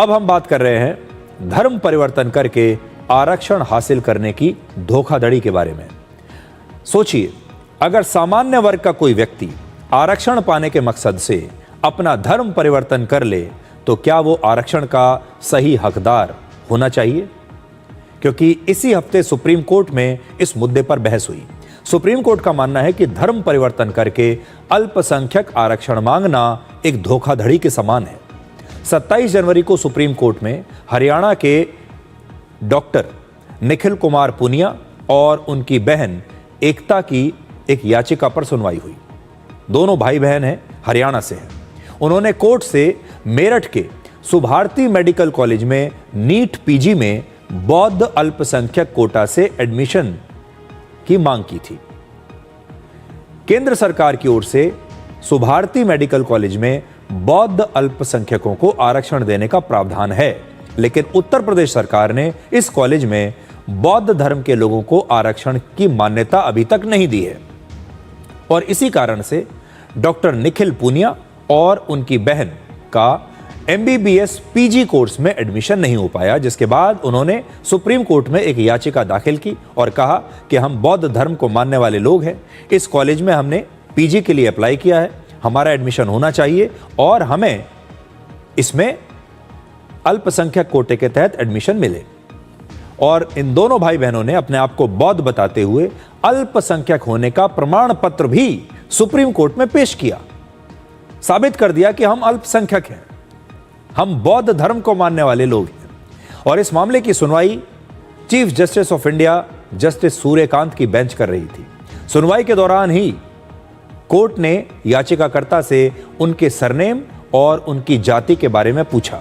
अब हम बात कर रहे हैं धर्म परिवर्तन करके आरक्षण हासिल करने की धोखाधड़ी के बारे में। सोचिए, अगर सामान्य वर्ग का कोई व्यक्ति आरक्षण पाने के मकसद से अपना धर्म परिवर्तन कर ले तो क्या वो आरक्षण का सही हकदार होना चाहिए? क्योंकि इसी हफ्ते सुप्रीम कोर्ट में इस मुद्दे पर बहस हुई। सुप्रीम कोर्ट का मानना है कि धर्म परिवर्तन करके अल्पसंख्यक आरक्षण मांगना एक धोखाधड़ी के समान है। 27 जनवरी को सुप्रीम कोर्ट में हरियाणा के डॉक्टर निखिल कुमार पुनिया और उनकी बहन एकता की एक याचिका पर सुनवाई हुई। दोनों भाई बहन हैं, हरियाणा से हैं। उन्होंने कोर्ट से मेरठ के सुभारती मेडिकल कॉलेज में नीट पीजी में बौद्ध अल्पसंख्यक कोटा से एडमिशन की मांग की थी। केंद्र सरकार की ओर से सुभारती मेडिकल कॉलेज में बौद्ध अल्पसंख्यकों को आरक्षण देने का प्रावधान है, लेकिन उत्तर प्रदेश सरकार ने इस कॉलेज में बौद्ध धर्म के लोगों को आरक्षण की मान्यता अभी तक नहीं दी है और इसी कारण से डॉक्टर निखिल पुनिया और उनकी बहन का MBBS पीजी कोर्स में एडमिशन नहीं हो पाया, जिसके बाद उन्होंने सुप्रीम कोर्ट में एक याचिका दाखिल की और कहा कि हम बौद्ध धर्म को मानने वाले लोग हैं, इस कॉलेज में हमने पीजी के लिए अप्लाई किया है, हमारा एडमिशन होना चाहिए और हमें इसमें अल्पसंख्यक कोटे के तहत एडमिशन मिले। और इन दोनों भाई बहनों ने अपने आप को बौद्ध बताते हुए अल्पसंख्यक होने का प्रमाण पत्र भी सुप्रीम कोर्ट में पेश किया, साबित कर दिया कि हम अल्पसंख्यक हैं, हम बौद्ध धर्म को मानने वाले लोग हैं। और इस मामले की सुनवाई chief justice of India justice Suryakant की बेंच कर रही थी। सुनवाई के दौरान ही कोर्ट ने याचिकाकर्ता से उनके सरनेम और उनकी जाति के बारे में पूछा।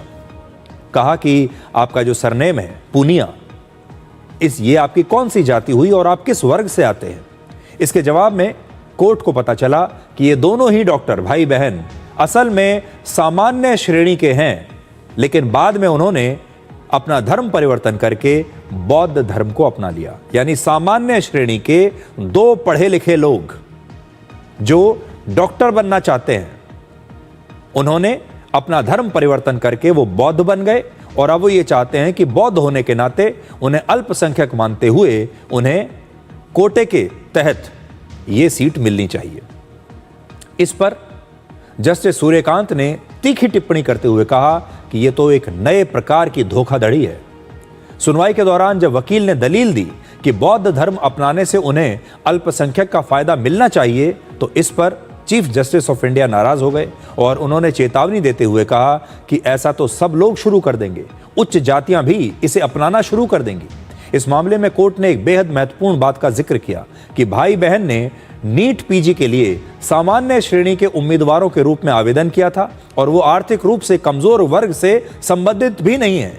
कहा कि आपका जो सरनेम है पुनिया, ये आपकी कौन सी जाति हुई और आप किस वर्ग से आते हैं? इसके जवाब में कोर्ट को पता चला कि ये दोनों ही डॉक्टर भाई बहन असल में सामान्य श्रेणी के हैं, लेकिन बाद में उन्होंने अपना धर्म परिवर्तन करके बौद्ध धर्म को अपना लिया। यानी सामान्य श्रेणी के दो पढ़े लिखे लोग जो डॉक्टर बनना चाहते हैं, उन्होंने अपना धर्म परिवर्तन करके वो बौद्ध बन गए और अब वो ये चाहते हैं कि बौद्ध होने के नाते उन्हें अल्पसंख्यक मानते हुए उन्हें कोटे के तहत ये सीट मिलनी चाहिए। इस पर जस्टिस सूर्यकांत ने तीखी टिप्पणी करते हुए कहा कि यह तो एक नए प्रकार की धोखाधड़ी है। सुनवाई के दौरान जब वकील ने दलील दी कि बौद्ध धर्म अपनाने से उन्हें अल्पसंख्यक का फायदा मिलना चाहिए, तो इस पर चीफ जस्टिस ऑफ इंडिया नाराज हो गए और उन्होंने चेतावनी देते हुए कहा कि ऐसा तो सब लोग शुरू कर देंगे, उच्च जातियां भी इसे अपनाना शुरू कर देंगी। इस मामले में कोर्ट ने एक बेहद महत्वपूर्ण बात का जिक्र किया कि भाई बहन ने नीट पीजी के लिए सामान्य श्रेणी के उम्मीदवारों के रूप में आवेदन किया था और वो आर्थिक रूप से कमजोर वर्ग से संबंधित भी नहीं है।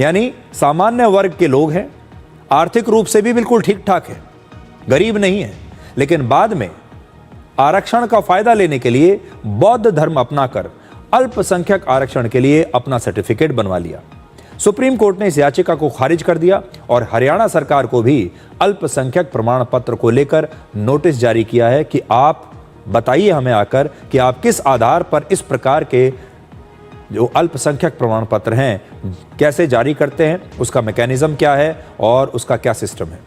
यानी सामान्य वर्ग के लोग हैं, आर्थिक रूप से भी बिल्कुल ठीक ठाक है, गरीब नहीं है, लेकिन बाद में आरक्षण का फायदा लेने के लिए बौद्ध धर्म अपनाकर अल्पसंख्यक आरक्षण के लिए अपना सर्टिफिकेट बनवा लिया। सुप्रीम कोर्ट ने इस याचिका को खारिज कर दिया और हरियाणा सरकार को भी अल्पसंख्यक प्रमाण पत्र को लेकर नोटिस जारी किया है कि आप बताइए हमें आकर कि आप किस आधार पर इस प्रकार के जो अल्पसंख्यक प्रमाण पत्र हैं कैसे जारी करते हैं, उसका मैकेनिज्म क्या है और उसका क्या सिस्टम है।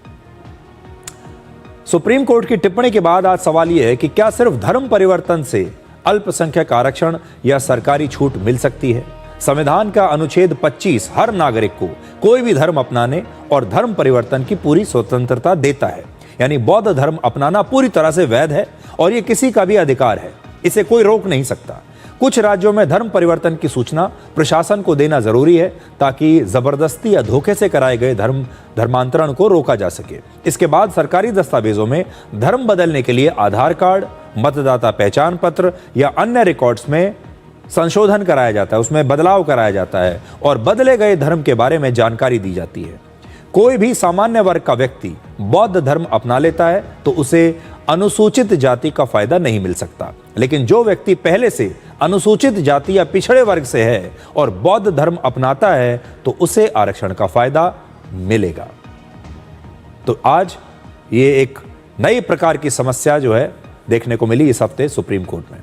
सुप्रीम कोर्ट की टिप्पणी के बाद आज सवाल यह है कि क्या सिर्फ धर्म परिवर्तन से अल्पसंख्यक आरक्षण या सरकारी छूट मिल सकती है? संविधान का अनुच्छेद 25 हर नागरिक को कोई भी धर्म अपनाने और धर्म परिवर्तन की पूरी स्वतंत्रता देता है। यानी बौद्ध धर्म अपनाना पूरी तरह से वैध है और यह किसी का भी अधिकार है, इसे कोई रोक नहीं सकता। कुछ राज्यों में धर्म परिवर्तन की सूचना प्रशासन को देना जरूरी है ताकि जबरदस्ती या धोखे से कराए गए धर्मांतरण को रोका जा सके। इसके बाद सरकारी दस्तावेजों में धर्म बदलने के लिए आधार कार्ड, मतदाता पहचान पत्र या अन्य रिकॉर्ड्स में संशोधन कराया जाता है, उसमें बदलाव कराया जाता है और बदले गए धर्म के बारे में जानकारी दी जाती है। कोई भी सामान्य वर्ग का व्यक्ति बौद्ध धर्म अपना लेता है तो उसे अनुसूचित जाति का फायदा नहीं मिल सकता, लेकिन जो व्यक्ति पहले से अनुसूचित जाति या पिछड़े वर्ग से है और बौद्ध धर्म अपनाता है तो उसे आरक्षण का फायदा मिलेगा। तो आज ये एक नई प्रकार की समस्या जो है देखने को मिली इस हफ्ते सुप्रीम कोर्ट में।